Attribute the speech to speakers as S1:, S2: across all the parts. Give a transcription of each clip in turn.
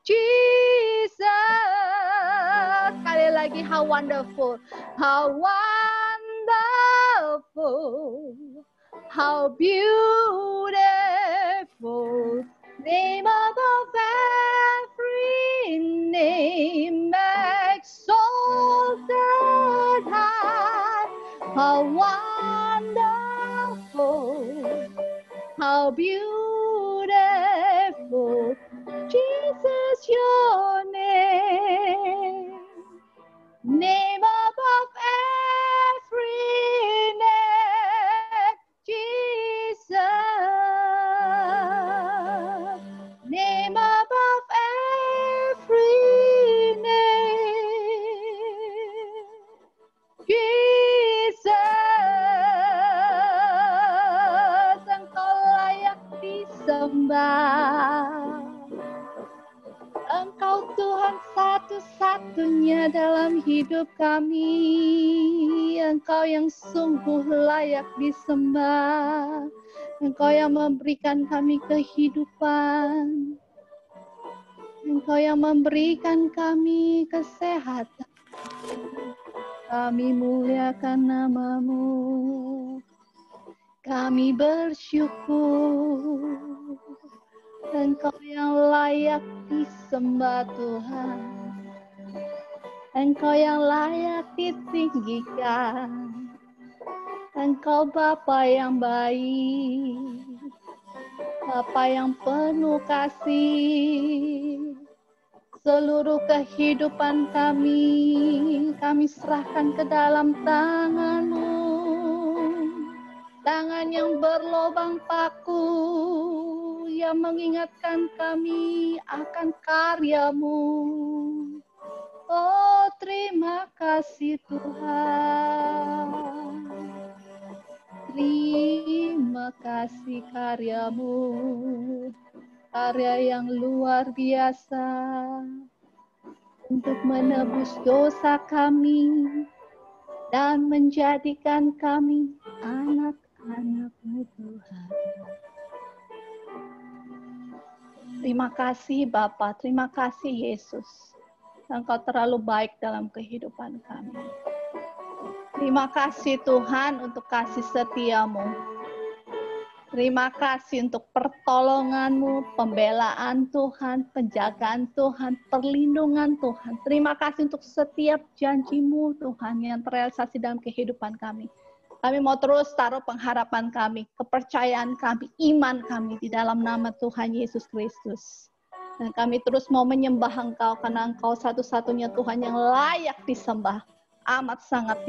S1: Jesus. Sekali lagi, how wonderful, how wonderful, how beautiful, name above every name, exalted high, how wonderful, how beautiful, Jesus, your name, name above every name, Jesus, name above every name, Jesus, Engkau layak disembah. Engkau Tuhan satu-satunya dalam hidup kami. Engkau yang sungguh layak disembah. Engkau yang memberikan kami kehidupan. Engkau yang memberikan kami kesehatan. Kami muliakan nama-Mu. Kami bersyukur. Engkau yang layak disembah Tuhan. Engkau yang layak ditinggikan. Engkau Bapa yang baik. Bapa yang penuh kasih. Seluruh kehidupan kami serahkan ke dalam tangan-Mu. Tangan yang berlobang paku, yang mengingatkan kami akan karya-Mu. Oh, terima kasih Tuhan. Terima kasih karya-Mu. Karya yang luar biasa untuk menebus dosa kami dan menjadikan kami anak-anak-Mu Tuhan. Terima kasih Bapa, terima kasih Yesus. Engkau terlalu baik dalam kehidupan kami. Terima kasih Tuhan untuk kasih setia-Mu. Terima kasih untuk pertolongan-Mu, pembelaan Tuhan, penjagaan Tuhan, perlindungan Tuhan. Terima kasih untuk setiap janji-Mu Tuhan yang terrealisasi dalam kehidupan kami. Kami mau terus taruh pengharapan kami, kepercayaan kami, iman kami di dalam nama Tuhan Yesus Kristus. Dan kami terus mau menyembah Engkau karena Engkau satu-satunya Tuhan yang layak disembah. Amat sangat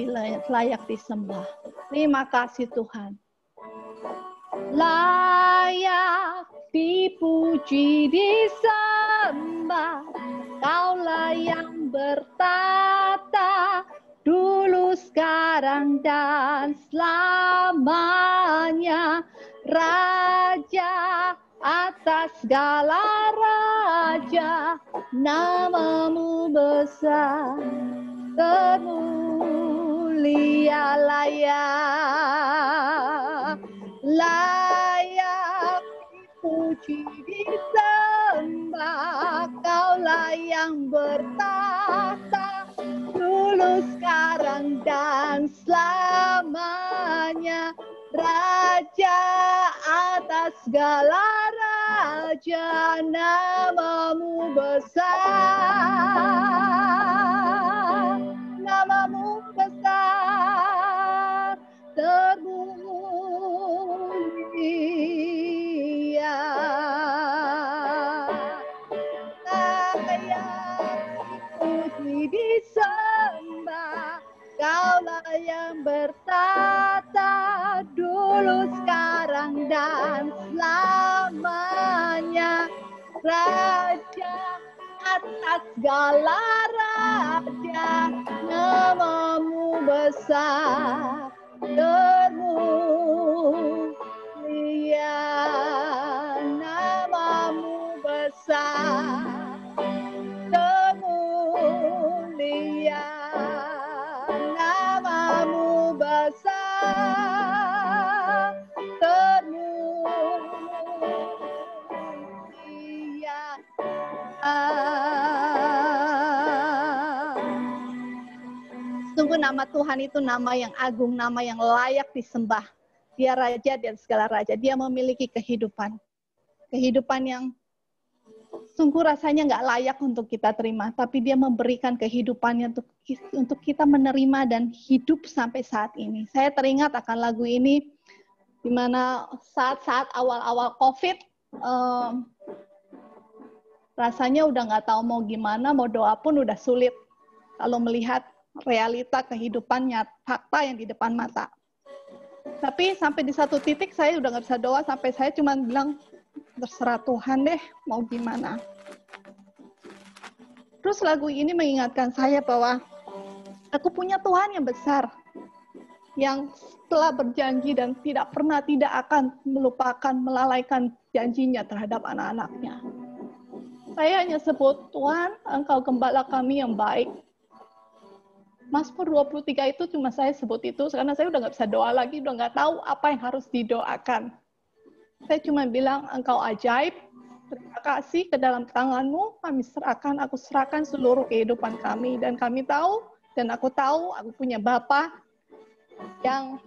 S1: layak disembah. Terima kasih Tuhan. Layak dipuji disembah, Kaulah yang bertata dulu, sekarang, dan selamanya. Raja atas segala raja, nama-Mu besar, termulia, layak dipuji disembah. Kaulah yang bertahta dulu, sekarang, dan selamanya. Raja atas segala raja, nama-Mu besar, nama-Mu besar, termulia. Puji disembah, Kaulah yang bertata dulu, sekarang, dan selamanya. Raja atas segala raja, nama-Mu besar, termulia, nama-Mu besar, termulia, nama-Mu besar, termulia. Sungguh nama Tuhan itu nama yang agung, nama yang layak disembah. Dia raja dan segala raja. Dia memiliki kehidupan. Kehidupan yang sungguh rasanya nggak layak untuk kita terima. Tapi dia memberikan kehidupannya untuk kita menerima dan hidup sampai saat ini. Saya teringat akan lagu ini di mana saat-saat awal-awal COVID, rasanya udah nggak tahu mau gimana, mau doa pun udah sulit. Kalau melihat realita kehidupannya, fakta yang di depan mata. Tapi sampai di satu titik saya udah nggak bisa doa, sampai saya cuma bilang, terserah Tuhan deh, mau gimana. Terus lagu ini mengingatkan saya bahwa aku punya Tuhan yang besar, yang telah berjanji dan tidak akan melupakan, melalaikan janjinya terhadap anak-anaknya. Saya hanya sebut, Tuhan, Engkau gembala kami yang baik. Mazmur 23 itu cuma saya sebut itu karena saya udah nggak bisa doa lagi, udah nggak tahu apa yang harus didoakan. Saya cuma bilang, Engkau ajaib, terima kasih ke dalam tangan-Mu, aku serahkan seluruh kehidupan kami. Dan kami tahu, dan aku tahu, aku punya Bapa yang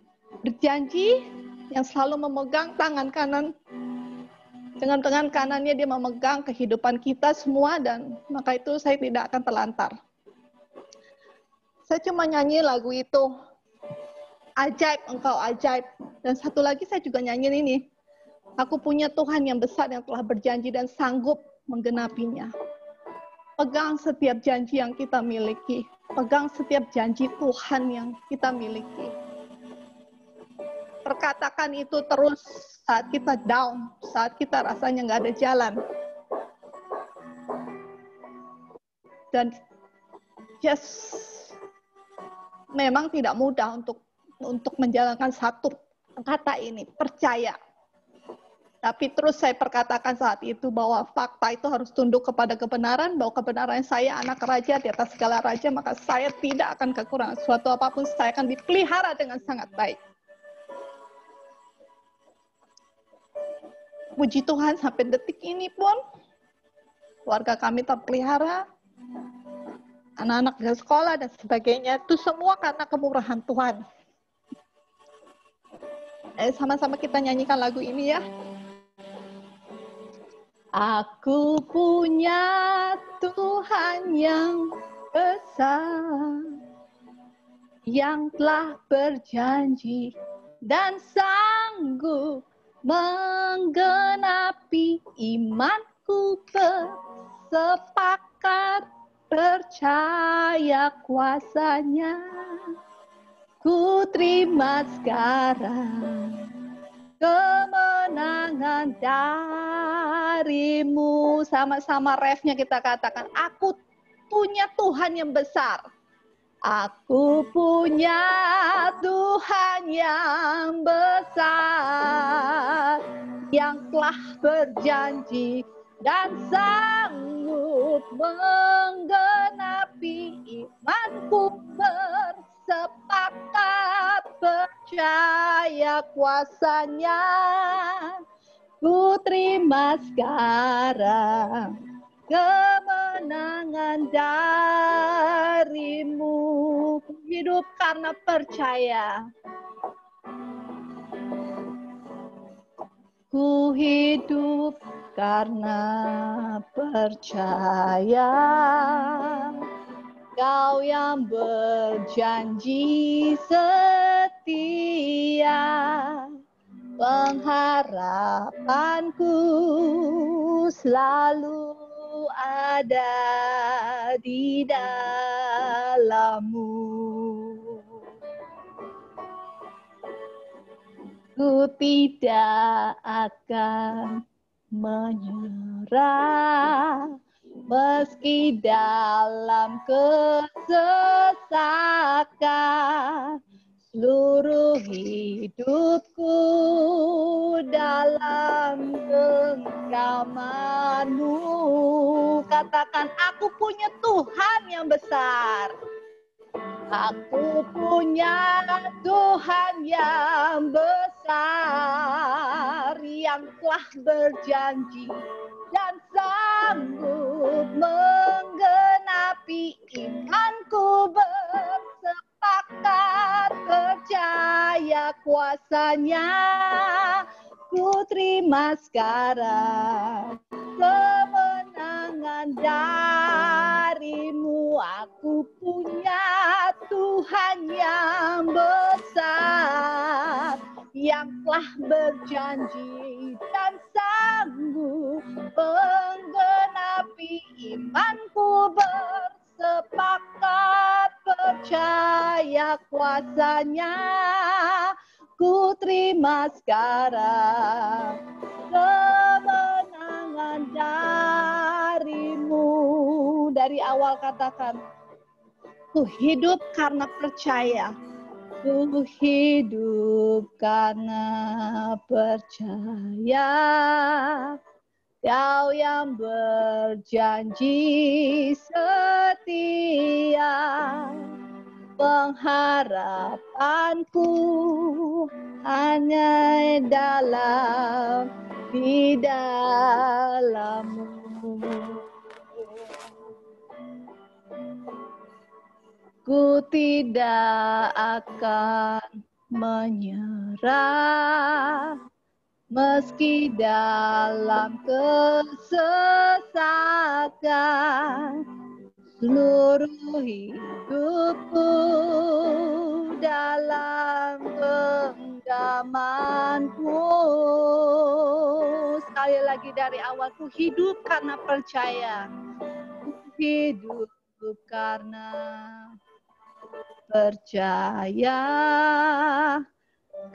S1: berjanji, yang selalu memegang tangan kanan. Dengan tangan kanannya dia memegang kehidupan kita semua, dan maka itu saya tidak akan terlantar. Saya cuma nyanyi lagu itu, ajaib, Engkau ajaib. Dan satu lagi saya juga nyanyi ini, aku punya Tuhan yang besar yang telah berjanji dan sanggup menggenapinya. Pegang setiap janji yang kita miliki, pegang setiap janji Tuhan yang kita miliki. Perkatakan itu terus saat kita down, saat kita rasanya nggak ada jalan. Dan memang tidak mudah untuk menjalankan satu kata ini, percaya. Tapi terus saya perkatakan saat itu bahwa fakta itu harus tunduk kepada kebenaran, bahwa kebenaran saya anak raja di atas segala raja, maka saya tidak akan kekurangan suatu apapun, saya akan dipelihara dengan sangat baik. Puji Tuhan sampai detik ini pun, keluarga kami terpelihara, anak-anak di sekolah dan sebagainya, itu semua karena kemurahan Tuhan. Sama-sama kita nyanyikan lagu ini ya. Aku punya Tuhan yang besar, yang telah berjanji dan sanggup menggenapi imanku, bersepakat percaya kuasanya. Ku terima sekarang kemenangan darimu. Sama-sama refnya kita katakan, aku punya Tuhan yang besar. Aku punya Tuhan yang besar, yang telah berjanji dan sanggup menggenapi imanku, bersepakat percaya kuasanya. Ku terima sekarang kemenangan darimu. Hidup karena percaya. Ku hidup karena percaya. Kau yang berjanji setia, pengharapanku selalu ada di dalam-Mu. Ku tidak akan menyerah meski dalam kesesakan. Seluruh hidupku dalam genggaman-Mu. Katakan, aku punya Tuhan yang besar. Aku punya Tuhan yang besar, yang telah berjanji dan sanggup menggenapi imanku, bersepakat kuasanya. Ku terima sekarang kemenangan darimu. Aku punya Tuhan yang besar, yang telah berjanji dan sanggup menggenapi imanku. Bersepakat percaya kuasanya. Ku terima sekarang kemenangan darimu. Dari awal katakan, ku hidup karena percaya. Ku hidup karena percaya. Kau yang berjanji setia. Pengharapanku hanya di dalam-Mu. Ku tidak akan menyerah meski dalam kesesakan. Seluruh hidupku dalam genggaman-Mu. Sekali lagi dari awal, ku hidup karena percaya. Ku hidup karena percaya.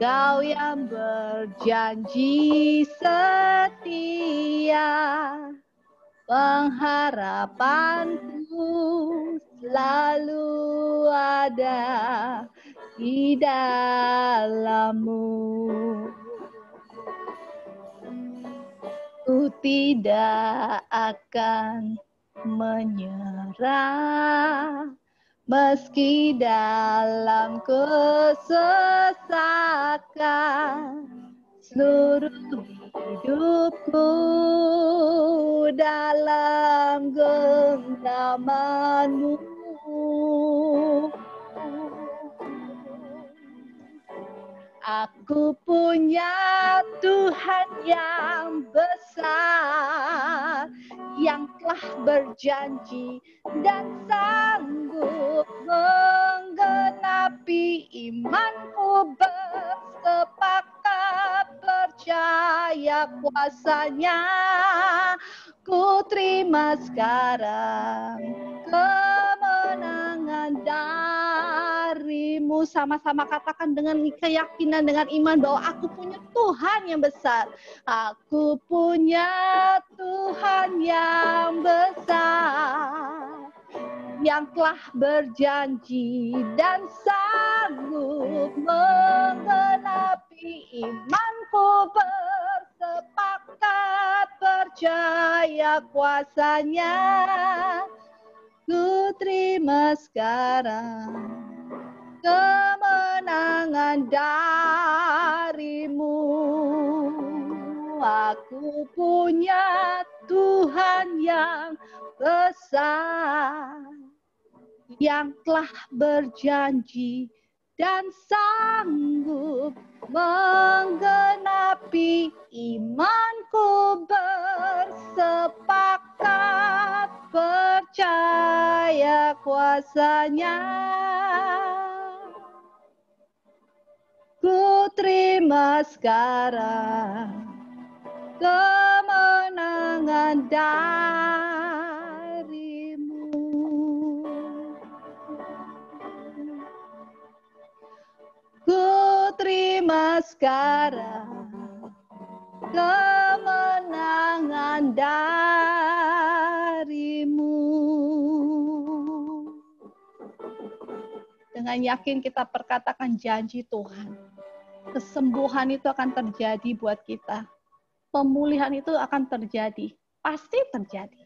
S1: Kau yang berjanji setia. Pengharapanku selalu ada di dalam-Mu. Ku tidak akan menyerah meski dalam kesesakan. Seluruh hidupku dalam genggaman-Mu. Aku punya Tuhan yang besar, yang telah berjanji dan sanggup menggenapi imanku. Bersepakat percaya kuasanya. Ku terima sekarang kemenangan darimu. Sama-sama katakan dengan keyakinan, dengan iman bahwa aku punya Tuhan yang besar. Aku punya Tuhan yang besar, yang telah berjanji dan sanggup menggenapi imanku. Bersepakat percaya kuasanya. Ku terima sekarang kemenangan darimu. Aku punya Tuhan yang besar, yang telah berjanji dan sanggup menggenapi imanku. Bersepakat percaya kuasanya. Ku terima sekarang kemenangan darimu. Ku terima sekarang kemenangan darimu. Dengan yakin kita perkatakan janji Tuhan. Kesembuhan itu akan terjadi buat kita. Pemulihan itu akan terjadi. Pasti terjadi.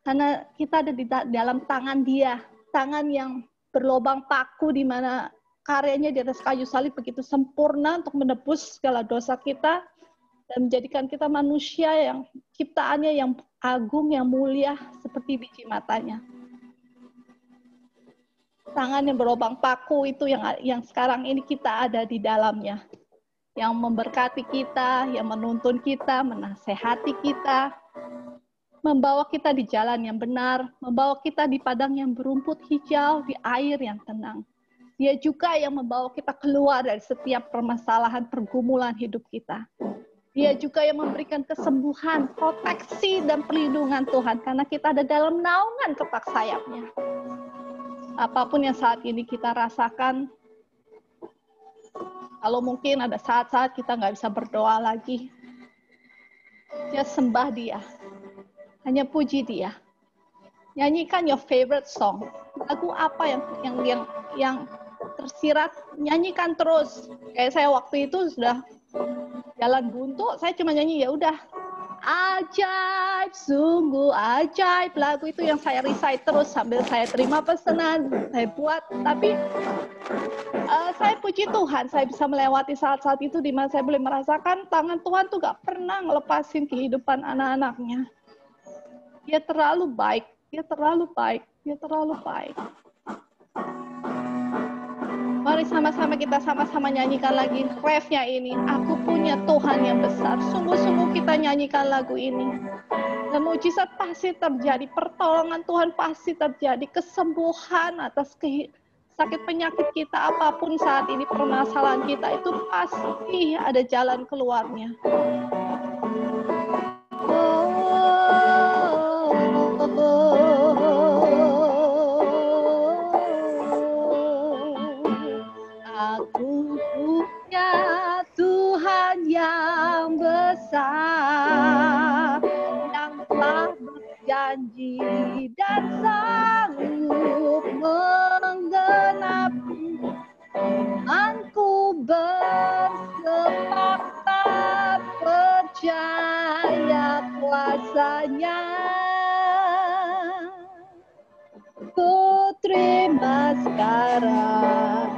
S1: Karena kita ada di dalam tangan Dia. Tangan yang berlobang paku di mana karyanya di atas kayu salib begitu sempurna untuk menebus segala dosa kita. Dan menjadikan kita manusia yang ciptaannya yang agung, yang mulia seperti biji matanya. Tangan yang berlubang paku itu yang sekarang ini kita ada di dalamnya. yang memberkati kita, yang menuntun kita, menasehati kita, membawa kita di jalan yang benar, membawa kita di padang yang berumput hijau, di air yang tenang. Dia juga yang membawa kita keluar dari setiap permasalahan, pergumulan hidup kita. Dia juga yang memberikan kesembuhan, proteksi, dan perlindungan Tuhan. Karena kita ada dalam naungan kepak sayapnya. Apapun yang saat ini kita rasakan, kalau mungkin ada saat-saat kita nggak bisa berdoa lagi, ya sembah Dia. Hanya puji Dia. Nyanyikan your favorite song. Lagu apa yang tersirat, nyanyikan terus. Kayak saya waktu itu sudah jalan buntu, saya cuma nyanyi, ya udah. Ajaib, sungguh ajaib. Lagu itu yang saya recite terus sambil saya terima pesanan, saya buat. Tapi saya puji Tuhan, saya bisa melewati saat-saat itu di mana saya boleh merasakan tangan Tuhan tuh gak pernah ngelepasin kehidupan anak-anaknya. Dia terlalu baik, dia terlalu baik, dia terlalu baik. Mari sama-sama kita sama-sama nyanyikan lagi refnya ini. Aku punya Tuhan yang besar. Sungguh-sungguh kita nyanyikan lagu ini. Dan mujizat pasti terjadi. Pertolongan Tuhan pasti terjadi. Kesembuhan atas sakit penyakit kita. Apapun saat ini permasalahan kita. Itu pasti ada jalan keluarnya. Aku punya Tuhan yang besar, yang telah berjanji dan sanggup menggenapi imanku, bersepakat percaya kuasa-Nya. Ku terima sekarang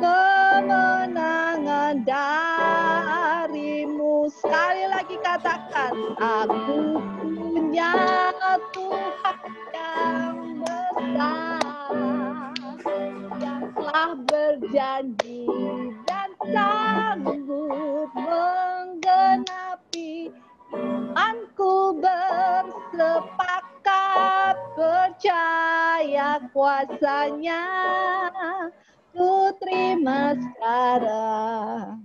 S1: kemenangan darimu. Sekali lagi katakan, aku punya Tuhan yang besar, yang telah berjanji dan sanggup menggenapi imanku, bersepakat percaya kuasa-Nya. Ku terima sekarang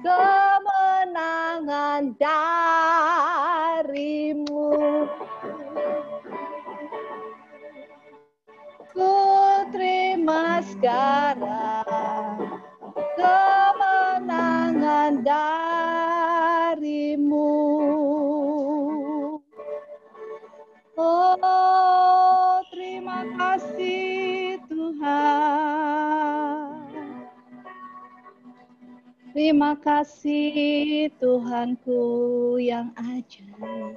S1: kemenangan darimu. Ku terima sekarang kemenangan darimu. Oh, terima kasih Tuhan. Terima kasih Tuhanku yang ajaib.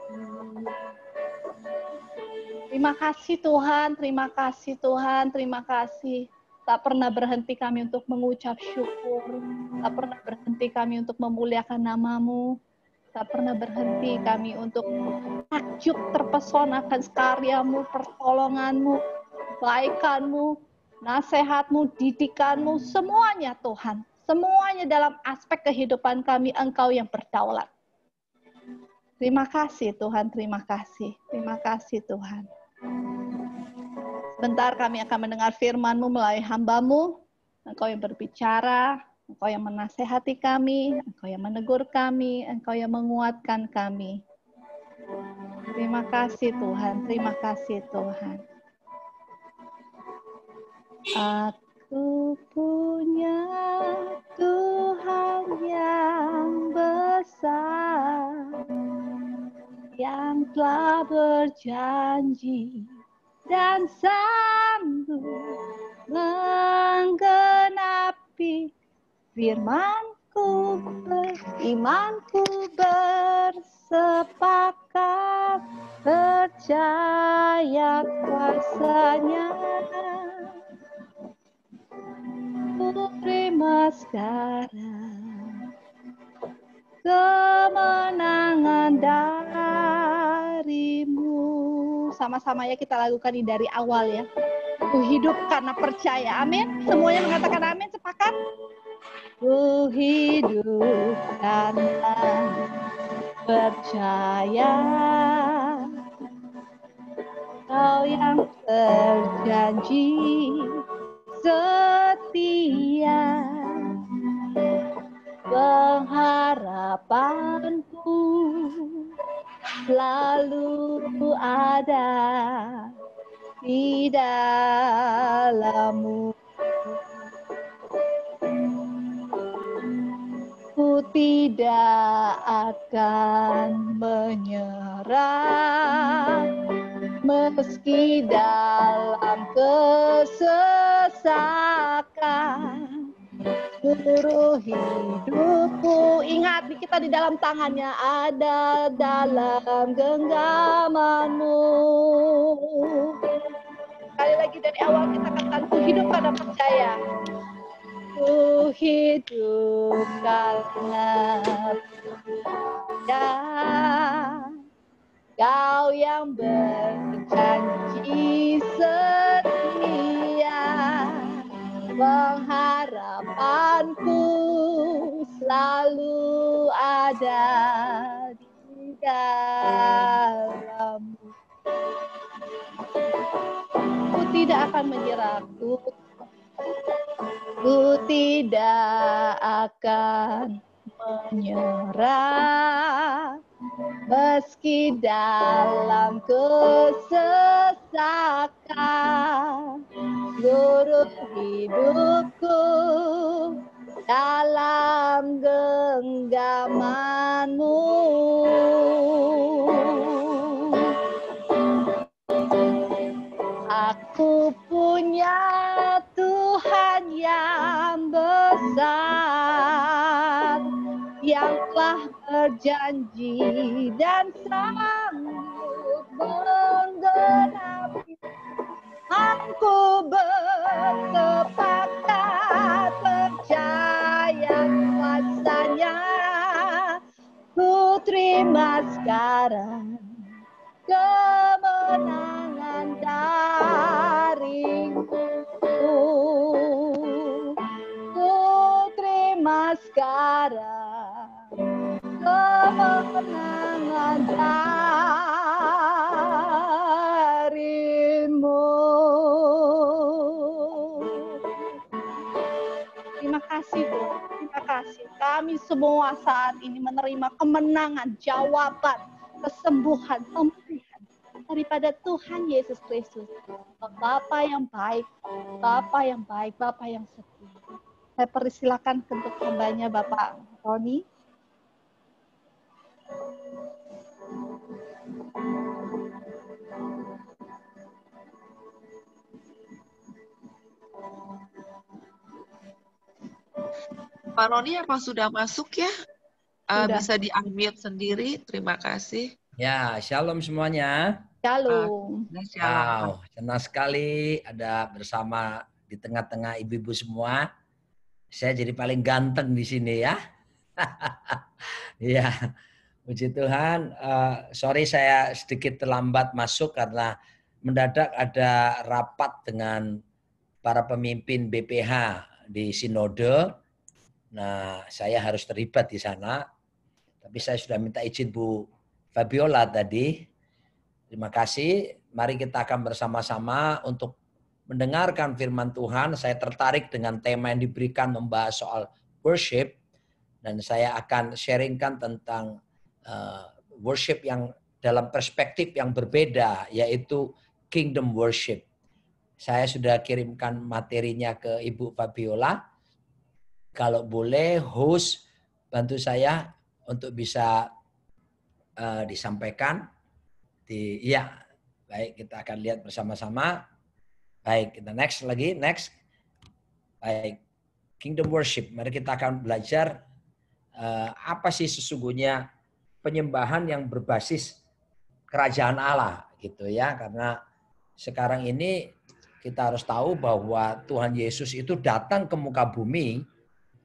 S1: Terima kasih Tuhan, terima kasih Tuhan, terima kasih. Tak pernah berhenti kami untuk mengucap syukur. Tak pernah berhenti kami untuk memuliakan nama-Mu. Tak pernah berhenti kami untuk takjub terpesona akan karya-Mu, pertolongan-Mu, kebaikan-Mu, nasihat-Mu, didikan-Mu, semuanya Tuhan. Semuanya dalam aspek kehidupan kami, Engkau yang berdaulat. Terima kasih Tuhan, terima kasih. Terima kasih Tuhan. Sebentar kami akan mendengar firman-Mu melalui hamba-Mu. Engkau yang berbicara, Engkau yang menasehati kami, Engkau yang menegur kami, Engkau yang menguatkan kami. Terima kasih Tuhan, terima kasih Tuhan. Aku punya Tuhan yang besar, yang telah berjanji dan sanggup menggenapi firman-Ku, imanku bersepakat percaya kuasa-Nya. Ku terima sekarang kemenangan darimu. Sama-sama ya kita lakukan ini dari awal ya. Ku hidup karena percaya. Amin. Semuanya mengatakan amin, sepakat? Ku hidup karena percaya Kau yang berjanji setia, pengharapanku selalu ada di dalam-Mu. Ku tidak akan menyerah meski dalam kesesakan. Seluruh hidupku, ingat kita di dalam tangannya, ada dalam genggaman-Mu. Sekali lagi dari awal kita katakan, ku hidup karena percaya. Ku hidup karena percaya. Kau yang berjanji setia, pengharapanku selalu ada di dalam-Mu. Ku tidak akan menyerah, ku tidak akan menyerah meski dalam kesesakan. Seluruh hidupku dalam genggaman-Mu. Aku punya Tuhan yang besar, yang telah berjanji dan sanggup menggenapi. Aku bersepakat percaya kuasa-Nya. Ku terima sekarang kemenangan dari-Mu. Ku terima sekarang kemenangan dari-Mu. Terima kasih Tuhan, terima kasih. Kami semua saat ini menerima kemenangan, jawaban, kesembuhan, pemulihan daripada Tuhan Yesus Kristus. Bapa yang baik, Bapa yang baik, Bapa yang setia. Saya persilakan untuk hambanya Bapak Roni.
S2: Pak Roni apa sudah masuk ya?
S1: Sudah.
S2: Bisa di-unmute sendiri. Terima kasih.
S3: Ya, shalom semuanya.
S1: Shalom.
S3: Wow, senang sekali ada bersama di tengah-tengah ibu-ibu semua. Saya jadi paling ganteng di sini ya. Ya, puji Tuhan. Sorry saya sedikit terlambat masuk karena mendadak ada rapat dengan para pemimpin BPH di Sinode. Nah, saya harus terlibat di sana. Tapi saya sudah minta izin Bu Fabiola tadi. Terima kasih. Mari kita akan bersama-sama untuk mendengarkan firman Tuhan. Saya tertarik dengan tema yang diberikan membahas soal worship. Dan saya akan sharingkan tentang worship yang dalam perspektif yang berbeda, yaitu kingdom worship. Saya sudah kirimkan materinya ke Ibu Fabiola. Kalau boleh, host bantu saya untuk bisa disampaikan. Ya, baik, kita akan lihat bersama-sama. Baik, kita next. Baik, kingdom worship. Mari kita akan belajar apa sih sesungguhnya penyembahan yang berbasis kerajaan Allah, gitu ya. Karena sekarang ini kita harus tahu bahwa Tuhan Yesus itu datang ke muka bumi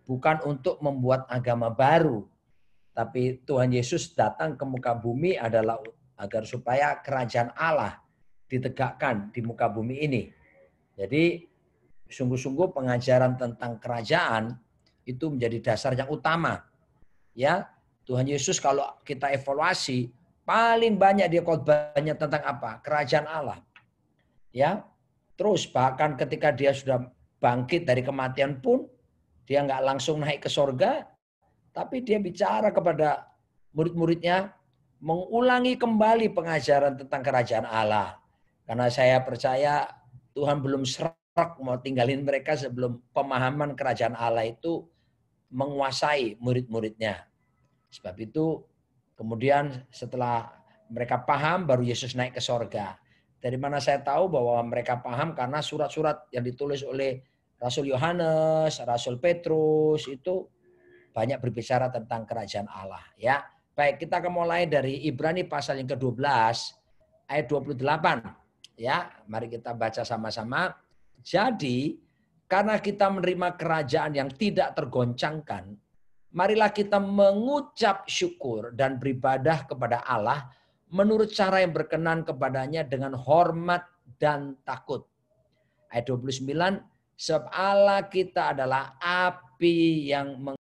S3: bukan untuk membuat agama baru, tapi Tuhan Yesus datang ke muka bumi adalah agar supaya kerajaan Allah ditegakkan di muka bumi ini. Jadi sungguh-sungguh pengajaran tentang kerajaan Itu menjadi dasar yang utama. Ya, Tuhan Yesus kalau kita evaluasi paling banyak dia khotbahnya tentang apa? Kerajaan Allah. Ya. Terus bahkan ketika dia sudah bangkit dari kematian pun dia nggak langsung naik ke sorga, tapi dia bicara kepada murid-muridnya mengulangi kembali pengajaran tentang kerajaan Allah. Karena saya percaya Tuhan belum serak mau tinggalin mereka sebelum pemahaman kerajaan Allah itu menguasai murid-muridnya. Sebab itu kemudian setelah mereka paham baru Yesus naik ke sorga. Dari mana saya tahu bahwa mereka paham karena surat-surat yang ditulis oleh Rasul Yohanes, Rasul Petrus itu banyak berbicara tentang kerajaan Allah. Ya, baik kita akan mulai dari Ibrani pasal yang ke-12 ayat 28. Ya, mari kita baca sama-sama. Jadi, karena kita menerima kerajaan yang tidak tergoncangkan, marilah kita mengucap syukur dan beribadah kepada Allah menurut cara yang berkenan kepadanya dengan hormat dan takut. Ayat 29, sebab Allah kita adalah api yang